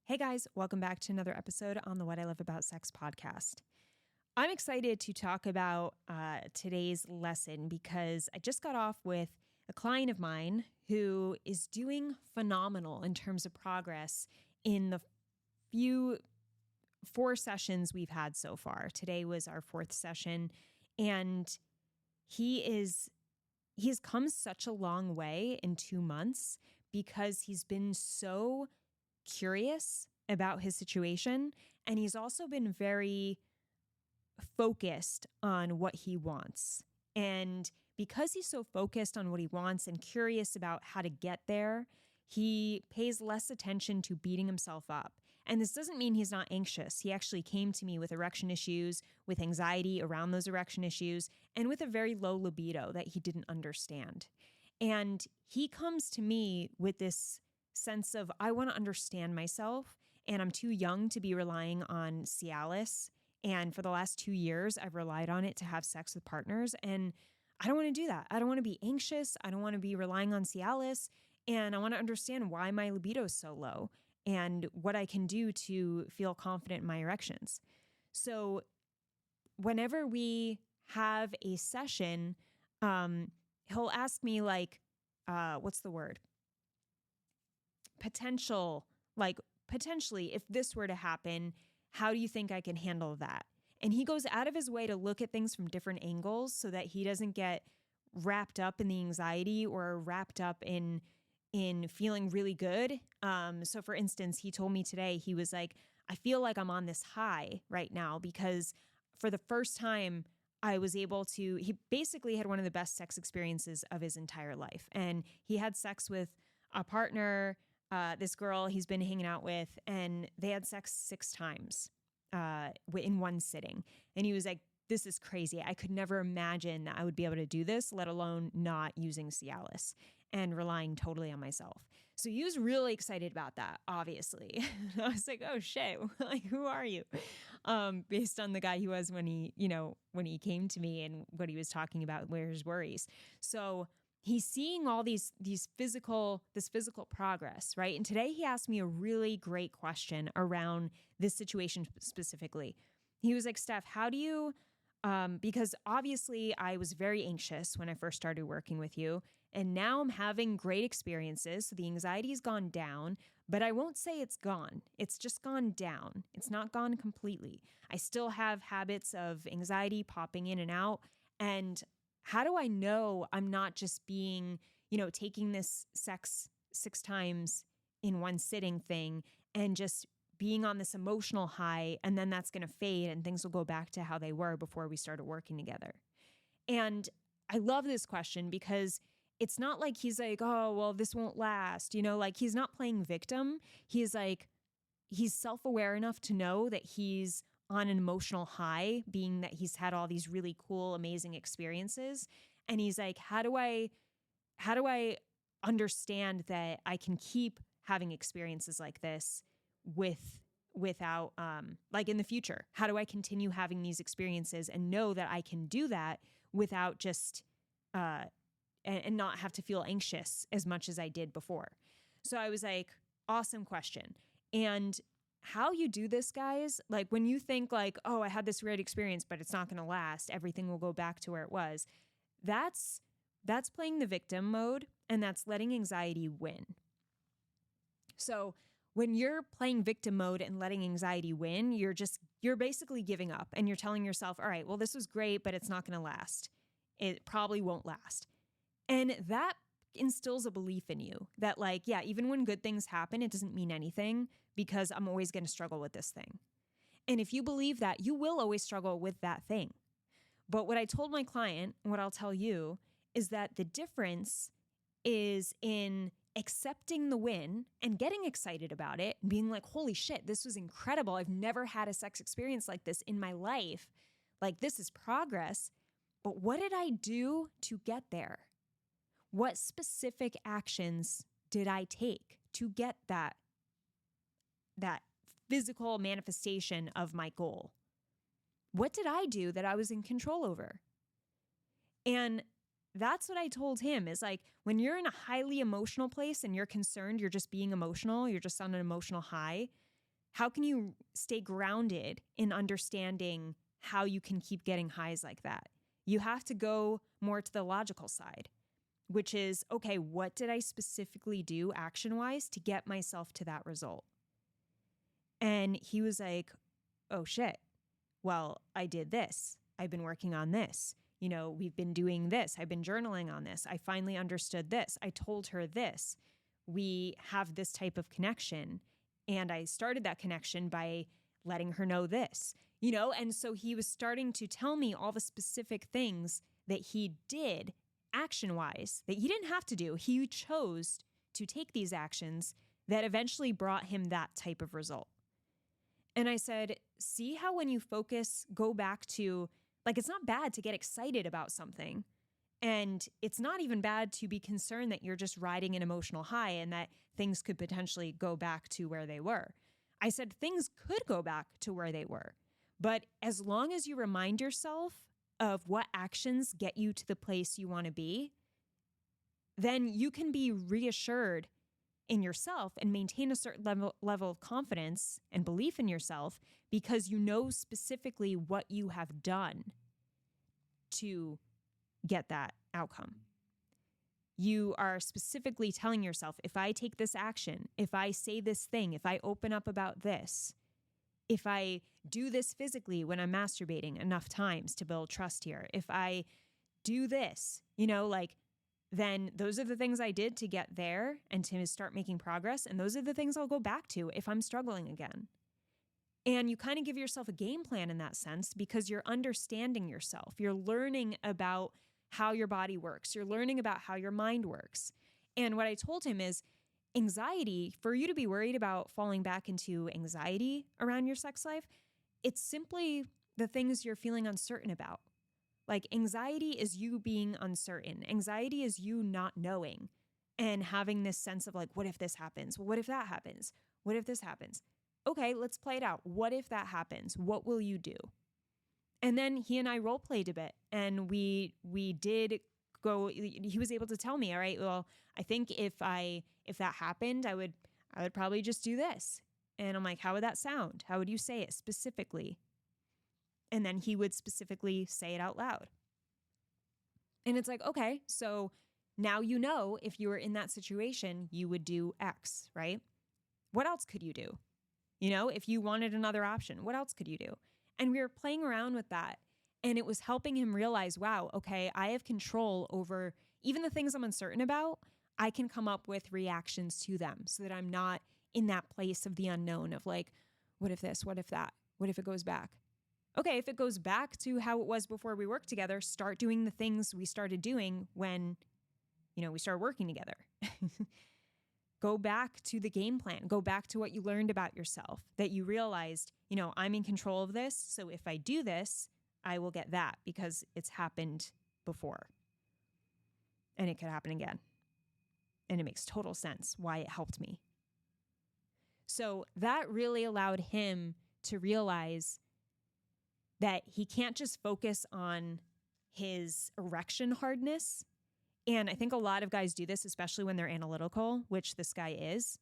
Hey guys, welcome back to another episode on the What I Love About Sex podcast. I'm excited to talk about today's lesson because I just got off with a client of mine who is doing phenomenal in terms of progress in the four sessions we've had so far. Today was our fourth session, and he has come such a long way in 2 months because he's been so curious about his situation, and he's also been very focused on what he wants. And because he's so focused on what he wants and curious about how to get there, he pays less attention to beating himself up. And this doesn't mean he's not anxious. He actually came to me with erection issues, with anxiety around those erection issues, and with a very low libido that he didn't understand. And he comes to me with this sense of, I want to understand myself, and I'm too young to be relying on Cialis. And for the last 2 years, I've relied on it to have sex with partners. And I don't want to do that. I don't want to be anxious. I don't want to be relying on Cialis. And I want to understand why my libido is so low and what I can do to feel confident in my erections. So whenever we have a session, he'll ask me like, what's the word? Potentially, if this were to happen, how do you think I can handle that? And he goes out of his way to look at things from different angles so that he doesn't get wrapped up in the anxiety or wrapped up in feeling really good. So for instance, he told me today, he was like, I feel like I'm on this high right now because for the first time I was able to, he basically had one of the best sex experiences of his entire life. And he had sex with a partner, this girl he's been hanging out with, and they had sex 6 times in one sitting. And he was like, this is crazy. I could never imagine that I would be able to do this, let alone not using Cialis and relying totally on myself. So he was really excited about that, obviously. I was like, oh shit, like, who are you? Based on the guy he was when he came to me and what he was talking about, where his worries. So he's seeing all this physical progress, right? And today he asked me a really great question around this situation specifically. He was like, Steph, how do you, because obviously I was very anxious when I first started working with you, and now I'm having great experiences. So the anxiety's gone down, but I won't say it's gone. It's just gone down. It's not gone completely. I still have habits of anxiety popping in and out. And how do I know I'm not just being, taking this sex 6 times in one sitting thing and just being on this emotional high, and then that's going to fade and things will go back to how they were before we started working together? And I love this question because it's not like he's like, oh, well, this won't last. Like he's not playing victim. He's like, he's self-aware enough to know that he's on an emotional high, being that he's had all these really cool, amazing experiences. And he's like, how do I understand that I can keep having experiences like this without like in the future? How do I continue having these experiences and know that I can do that without just and not have to feel anxious as much as I did before? So I was like, awesome question. And how you do this, guys, like when you think like, oh, I had this great experience, but it's not going to last, everything will go back to where it was. That's playing the victim mode, and that's letting anxiety win. So when you're playing victim mode and letting anxiety win, you're basically giving up, and you're telling yourself, all right, well, this was great, but it's not going to last. It probably won't last. And that instills a belief in you that like, yeah, even when good things happen, it doesn't mean anything because I'm always going to struggle with this thing. And if you believe that, you will always struggle with that thing. But what I told my client, and what I'll tell you, is that the difference is in accepting the win and getting excited about it and being like, holy shit, this was incredible. I've never had a sex experience like this in my life. Like, this is progress. But what did I do to get there? What specific actions did I take to get that physical manifestation of my goal? What did I do that I was in control over? And that's what I told him is like, when you're in a highly emotional place and you're concerned, you're just being emotional, you're just on an emotional high, How can you stay grounded in understanding how you can keep getting highs like that? You have to go more to the logical side, which is, okay, what did I specifically do action-wise to get myself to that result? And he was like, oh shit, well, I did this. I've been working on this. We've been doing this. I've been journaling on this. I finally understood this. I told her this. We have this type of connection. And I started that connection by letting her know this, and so he was starting to tell me all the specific things that he did action-wise that he didn't have to do. He chose to take these actions that eventually brought him that type of result. And I said, see how when you focus, go back to, it's not bad to get excited about something. And it's not even bad to be concerned that you're just riding an emotional high and that things could potentially go back to where they were. I said things could go back to where they were. But as long as you remind yourself of what actions get you to the place you want to be, then you can be reassured in yourself and maintain a certain level of confidence and belief in yourself because you know specifically what you have done to get that outcome. You are specifically telling yourself, if I take this action, if I say this thing, if I open up about this, if I do this physically when I'm masturbating enough times to build trust here, if I do this, then those are the things I did to get there and to start making progress. And those are the things I'll go back to if I'm struggling again. And you kind of give yourself a game plan in that sense because you're understanding yourself. You're learning about how your body works. You're learning about how your mind works. And what I told him is anxiety, for you to be worried about falling back into anxiety around your sex life, it's simply the things you're feeling uncertain about. Anxiety is you being uncertain. Anxiety is you not knowing and having this sense of what if this happens? Well, what if that happens? What if this happens? Okay, let's play it out. What if that happens? What will you do? And then he and I role played a bit and we did go, he was able to tell me, all right, well, I think if that happened, I would probably just do this. And I'm like, how would that sound? How would you say it specifically? And then he would specifically say it out loud. And it's like, okay, so now if you were in that situation, you would do X, right? What else could you do? If you wanted another option, what else could you do? And we were playing around with that. And it was helping him realize, wow, okay, I have control over even the things I'm uncertain about. I can come up with reactions to them so that I'm not in that place of the unknown of what if this, what if that, what if it goes back? Okay, if it goes back to how it was before we worked together, start doing the things we started doing when, we started working together. Go back to the game plan. Go back to what you learned about yourself, that you realized, I'm in control of this. So if I do this, I will get that because it's happened before. And it could happen again. And it makes total sense why it helped me. So that really allowed him to realize that he can't just focus on his erection hardness. And I think a lot of guys do this, especially when they're analytical, which this guy is,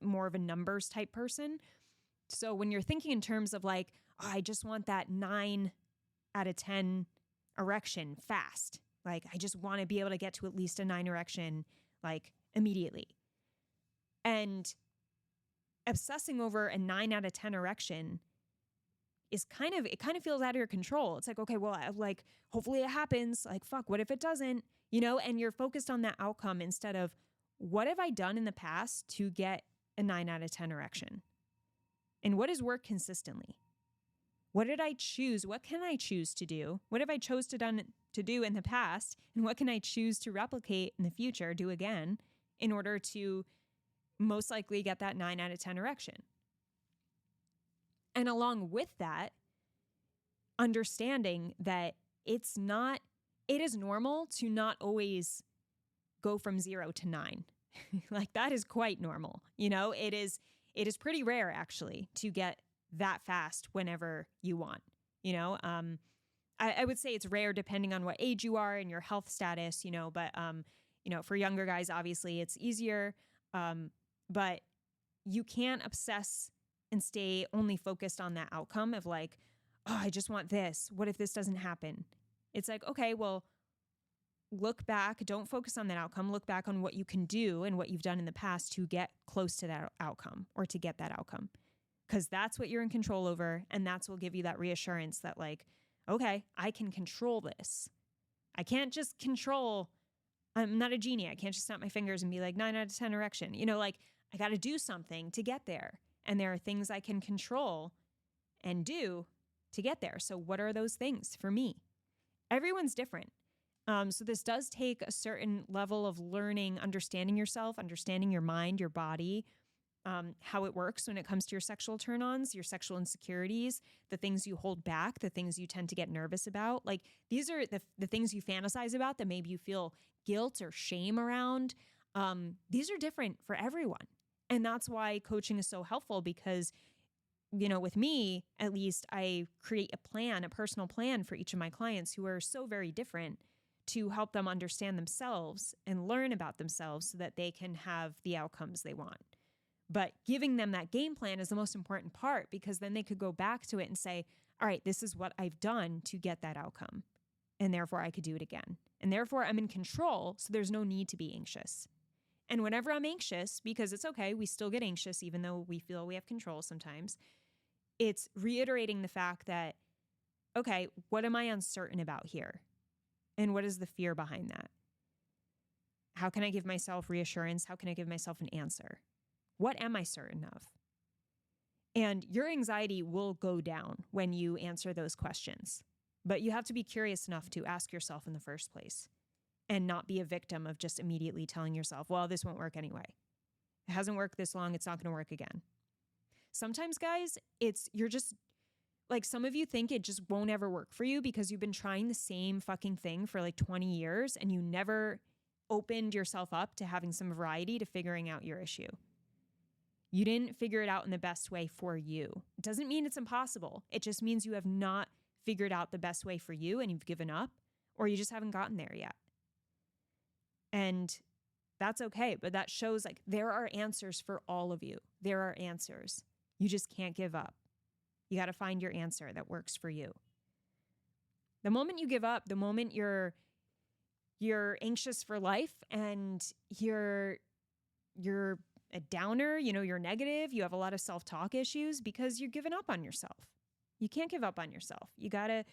more of a numbers type person. So when you're thinking in terms of I just want that 9 out of 10 erection fast. I just want to be able to get to at least a 9 erection, immediately. And obsessing over a 9 out of 10 erection is kind of feels out of your control. It's okay, well, hopefully it happens. Fuck, what if it doesn't? And you're focused on that outcome instead of what have I done in the past to get a 9 out of 10 erection? And what has worked consistently? What did I choose? What can I choose to do? What have I chose to do in the past? And what can I choose to replicate in the future, do again, in order to most likely get that 9 out of 10 erection? And along with that, understanding that it is normal to not always go from 0 to 9. That is quite normal. It is pretty rare actually to get that fast whenever you want. I would say it's rare depending on what age you are and your health status, but for younger guys, obviously it's easier. But you can't obsess and stay only focused on that outcome of like, oh, I just want this. What if this doesn't happen? It's like, okay, well, look back. Don't focus on that outcome. Look back on what you can do and what you've done in the past to get close to that outcome or to get that outcome. Because that's what you're in control over. And that's what will give you that reassurance that like, okay, I can control this. I can't just control. I'm not a genie. I can't just snap my fingers and be like 9 out of 10 erection. Like I got to do something to get there. And there are things I can control and do to get there. So what are those things for me? Everyone's different. So this does take a certain level of learning, understanding yourself, understanding your mind, your body, how it works when it comes to your sexual turn-ons, your sexual insecurities, the things you hold back, the things you tend to get nervous about. Like these are the things you fantasize about that maybe you feel guilt or shame around. These are different for everyone. And that's why coaching is so helpful because, with me, at least, I create a personal plan for each of my clients who are so very different to help them understand themselves and learn about themselves so that they can have the outcomes they want. But giving them that game plan is the most important part because then they could go back to it and say, all right, this is what I've done to get that outcome. And therefore I could do it again. And therefore I'm in control. So there's no need to be anxious. And whenever I'm anxious, because it's okay, we still get anxious even though we feel we have control sometimes, it's reiterating the fact that, okay, what am I uncertain about here? And what is the fear behind that? How can I give myself reassurance? How can I give myself an answer? What am I certain of? And your anxiety will go down when you answer those questions. But you have to be curious enough to ask yourself in the first place and not be a victim of just immediately telling yourself, well, this won't work anyway. It hasn't worked this long. It's not going to work again. Sometimes, guys, you're just like some of you think it just won't ever work for you because you've been trying the same fucking thing for like 20 years and you never opened yourself up to having some variety to figuring out your issue. You didn't figure it out in the best way for you. It doesn't mean it's impossible. It just means you have not figured out the best way for you and you've given up or you just haven't gotten there yet. And that's okay. But that shows like there are answers for all of you. There are answers. You just can't give up. You got to find your answer that works for you. The moment you give up, the moment you're anxious for life and you're a downer, you're negative, you have a lot of self-talk issues because you're giving up on yourself. You can't give up on yourself. You got to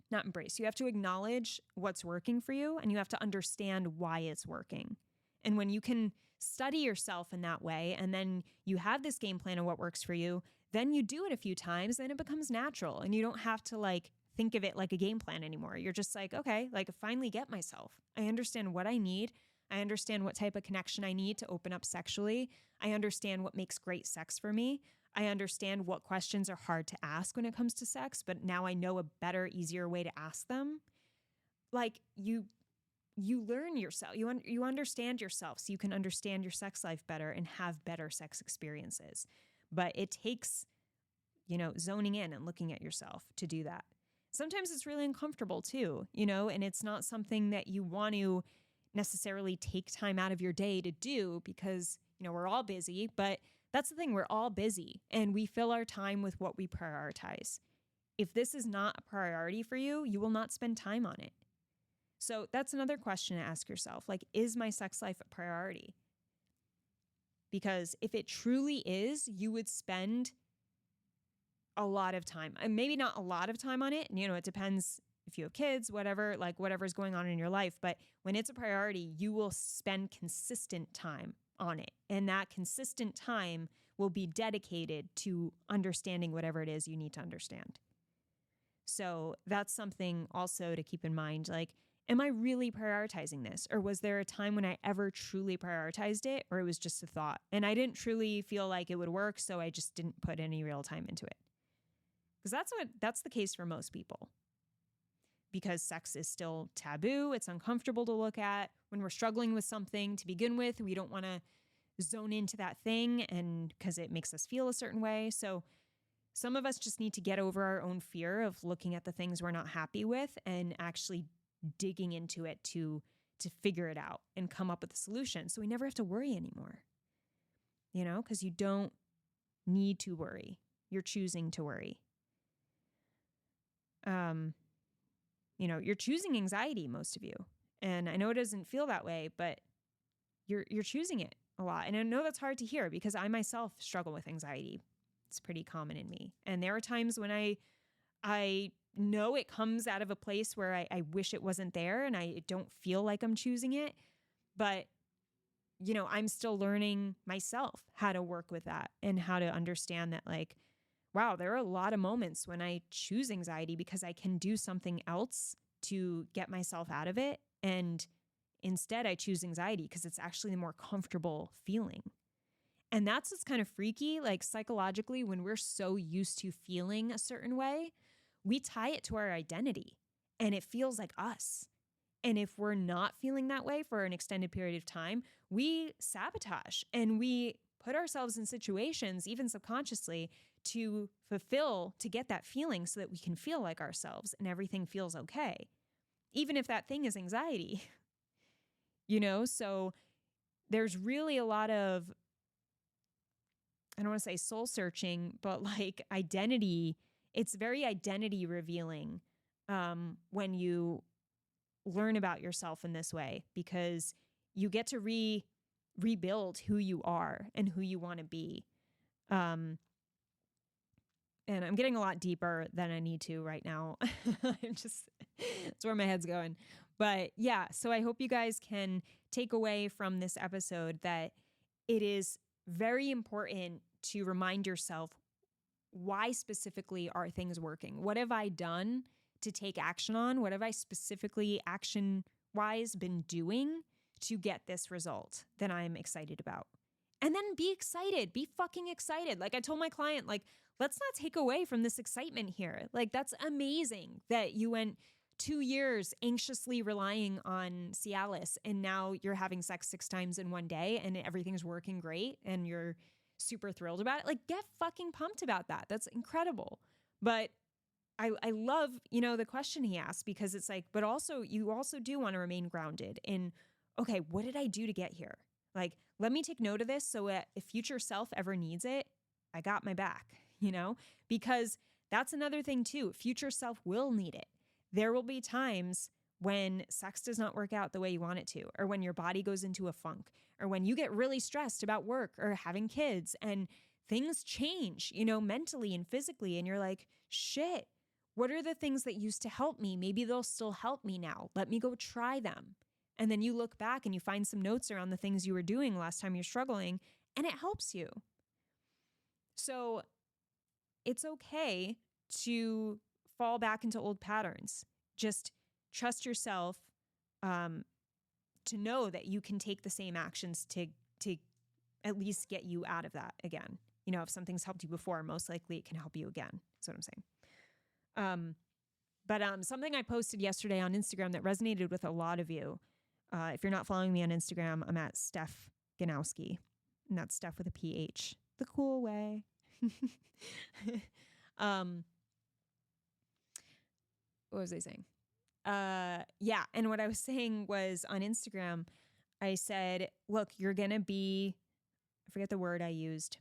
you have to acknowledge what's working for you and you have to understand why it's working. And when you can study yourself in that way and then you have this game plan of what works for you, then you do it a few times, then it becomes natural and you don't have to like think of it like a game plan anymore. You're just like, okay, like I finally get myself. I understand what I need. I understand what type of connection I need to open up sexually. I understand what makes great sex for me. I understand what questions are hard to ask when it comes to sex, but now I know a better, easier way to ask them. Like you learn yourself, you understand yourself so you can understand your sex life better and have better sex experiences. But it takes, zoning in and looking at yourself to do that. Sometimes it's really uncomfortable too, and it's not something that you want to necessarily take time out of your day to do because, we're all busy, but that's the thing. We're all busy and we fill our time with what we prioritize. If this is not a priority for you, you will not spend time on it. So that's another question to ask yourself. Like, is my sex life a priority? Because if it truly is, you would spend a lot of time, and maybe not a lot of time on it. And, it depends if you have kids, whatever's going on in your life. But when it's a priority, you will spend consistent time on it. And that consistent time will be dedicated to understanding whatever it is you need to understand. So that's something also to keep in mind. Like, am I really prioritizing this? Or was there a time when I ever truly prioritized it? Or it was just a thought and I didn't truly feel like it would work. So I just didn't put any real time into it. Because that's the case for most people. Because sex is still taboo. It's uncomfortable to look at. When we're struggling with something to begin with, we don't want to zone into that thing and because it makes us feel a certain way. So some of us just need to get over our own fear of looking at the things we're not happy with and actually digging into it to to figure it out and come up with a solution. So we never have to worry anymore, because you don't need to worry. You're choosing to worry. You're choosing anxiety, most of you. And I know it doesn't feel that way, but you're choosing it a lot. And I know that's hard to hear because I myself struggle with anxiety. It's pretty common in me. And there are times when I know it comes out of a place where I wish it wasn't there and I don't feel like I'm choosing it. But, I'm still learning myself how to work with that and how to understand that, like, wow, there are a lot of moments when I choose anxiety because I can do something else to get myself out of it. And instead I choose anxiety because it's actually the more comfortable feeling. And that's what's kind of freaky. Like psychologically, when we're so used to feeling a certain way, we tie it to our identity and it feels like us. And if we're not feeling that way for an extended period of time, we sabotage and we put ourselves in situations, even subconsciously, to get that feeling so that we can feel like ourselves and everything feels okay. Even if that thing is anxiety, so there's really a lot of, I don't want to say soul searching, but like identity, it's very identity revealing when you learn about yourself in this way, because you get to rebuild who you are and who you want to be. And I'm getting a lot deeper than I need to right now. That's where my head's going. But yeah, so I hope you guys can take away from this episode that it is very important to remind yourself, why specifically are things working? What have I done to take action on? What have I specifically action-wise been doing to get this result that I'm excited about? And then be excited. Be fucking excited. Like I told my client, like, let's not take away from this excitement here. Like, that's amazing that you went 2 years anxiously relying on Cialis and now you're having sex 6 times in one day and everything's working great and you're super thrilled about it. Like, get fucking pumped about that. That's incredible. But I love, the question he asked, because it's like, but also you also do want to remain grounded in, okay, what did I do to get here? Like, let me take note of this so that if future self ever needs it, I got my back, because that's another thing too. Future self will need it. There will be times when sex does not work out the way you want it to, or when your body goes into a funk, or when you get really stressed about work or having kids and things change, mentally and physically. And you're like, shit, what are the things that used to help me? Maybe they'll still help me now. Let me go try them. And then you look back and you find some notes around the things you were doing last time you're struggling, and it helps you. So it's okay to fall back into old patterns. Just trust yourself to know that you can take the same actions to at least get you out of that again. If something's helped you before, most likely it can help you again. That's what I'm saying. But something I posted yesterday on Instagram that resonated with a lot of you. If you're not following me on Instagram, I'm at Steph Ganowski, and that's Steph with a PH, the cool way. What was I saying? Yeah. And what I was saying was on Instagram, I said, look, you're going to be, I forget the word I used.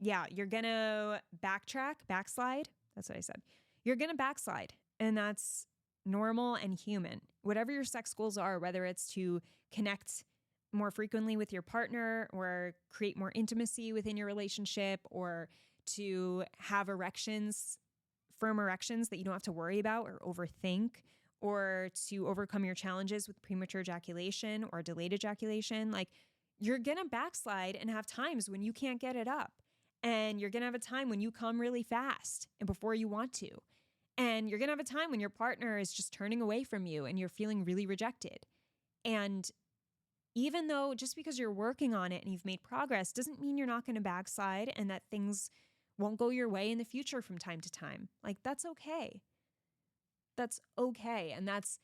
Yeah, you're going to backslide. That's what I said. You're going to backslide, and that's normal and human. Whatever your sex goals are, whether it's to connect more frequently with your partner or create more intimacy within your relationship, or to have erections, firm erections that you don't have to worry about or overthink, or to overcome your challenges with premature ejaculation or delayed ejaculation, like, you're going to backslide and have times when you can't get it up. And you're going to have a time when you come really fast and before you want to. And you're going to have a time when your partner is just turning away from you and you're feeling really rejected. And even though just because you're working on it and you've made progress doesn't mean you're not going to backslide and that things won't go your way in the future from time to time. Like, that's okay. That's okay. And that's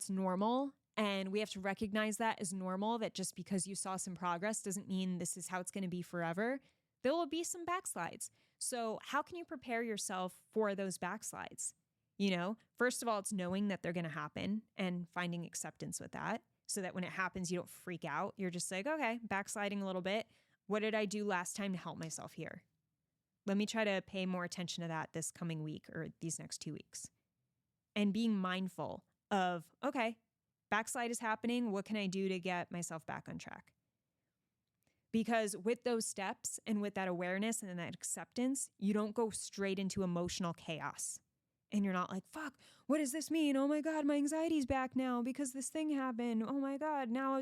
normal. And we have to recognize that as normal, that just because you saw some progress doesn't mean this is how it's going to be forever. There will be some backslides. So how can you prepare yourself for those backslides? First of all, it's knowing that they're going to happen and finding acceptance with that so that when it happens, you don't freak out. You're just like, okay, backsliding a little bit. What did I do last time to help myself here? Let me try to pay more attention to that this coming week or these next 2 weeks. And being mindful of, okay, backslide is happening. What can I do to get myself back on track? Because with those steps and with that awareness and that acceptance, you don't go straight into emotional chaos. And you're not like, fuck, what does this mean? Oh my God, my anxiety's back now because this thing happened. Oh my God, now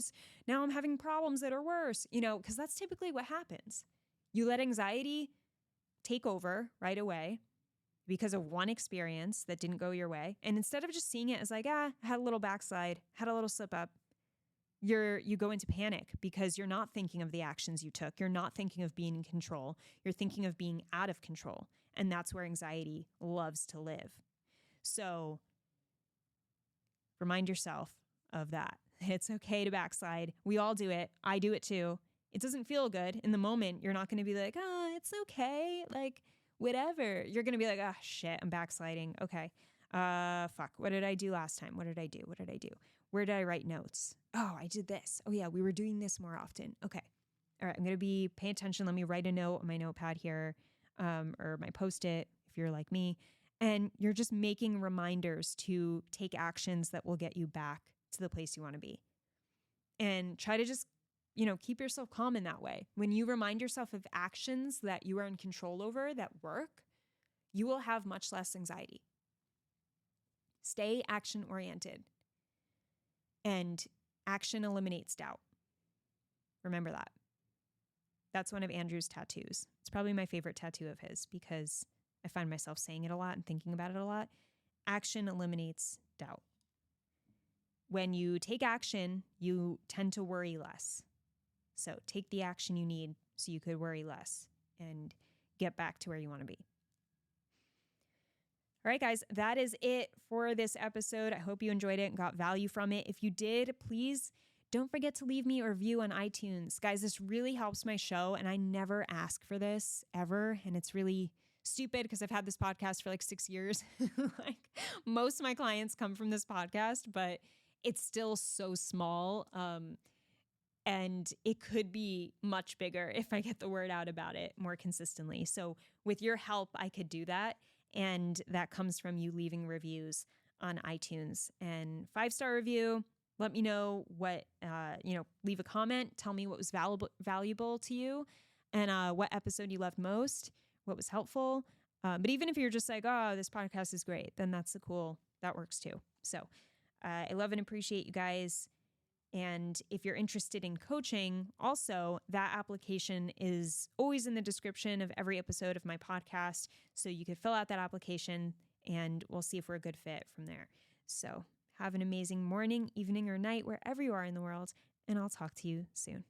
I'm having problems that are worse, because that's typically what happens. You let anxiety take over right away because of one experience that didn't go your way. And instead of just seeing it as like, I had a little backslide, had a little slip up, you go into panic because you're not thinking of the actions you took. You're not thinking of being in control. You're thinking of being out of control. And that's where anxiety loves to live. So remind yourself of that. It's okay to backslide. We all do it. I do it too. It doesn't feel good in the moment. You're not going to be like, it's okay. Like, whatever. You're going to be like, shit, I'm backsliding. Okay. Fuck. What did I do last time? What did I do? Where did I write notes? Oh, I did this. Oh yeah, we were doing this more often. Okay. All right. I'm going to be paying attention. Let me write a note on my notepad here, or my Post-it if you're like me. And you're just making reminders to take actions that will get you back to the place you want to be. And try to just, keep yourself calm in that way. When you remind yourself of actions that you are in control over that work, you will have much less anxiety. Stay action-oriented. And action eliminates doubt. Remember that. That's one of Andrew's tattoos. It's probably my favorite tattoo of his because I find myself saying it a lot and thinking about it a lot. Action eliminates doubt. When you take action, you tend to worry less. So take the action you need so you could worry less and get back to where you want to be. All right, guys, that is it for this episode. I hope you enjoyed it and got value from it. If you did, please don't forget to leave me a review on iTunes. Guys, this really helps my show, and I never ask for this ever, and it's really stupid because I've had this podcast for like 6 years. Like most of my clients come from this podcast, but it's still so small. And it could be much bigger if I get the word out about it more consistently. So with your help, I could do that. And that comes from you leaving reviews on iTunes. And 5-star review, let me know what, leave a comment. Tell me what was valuable to you and what episode you loved most, what was helpful. But even if you're just like, oh, this podcast is great, then that works too. So I love and appreciate you guys. And if you're interested in coaching, also, that application is always in the description of every episode of my podcast. So you could fill out that application and we'll see if we're a good fit from there. So have an amazing morning, evening, or night, wherever you are in the world, and I'll talk to you soon.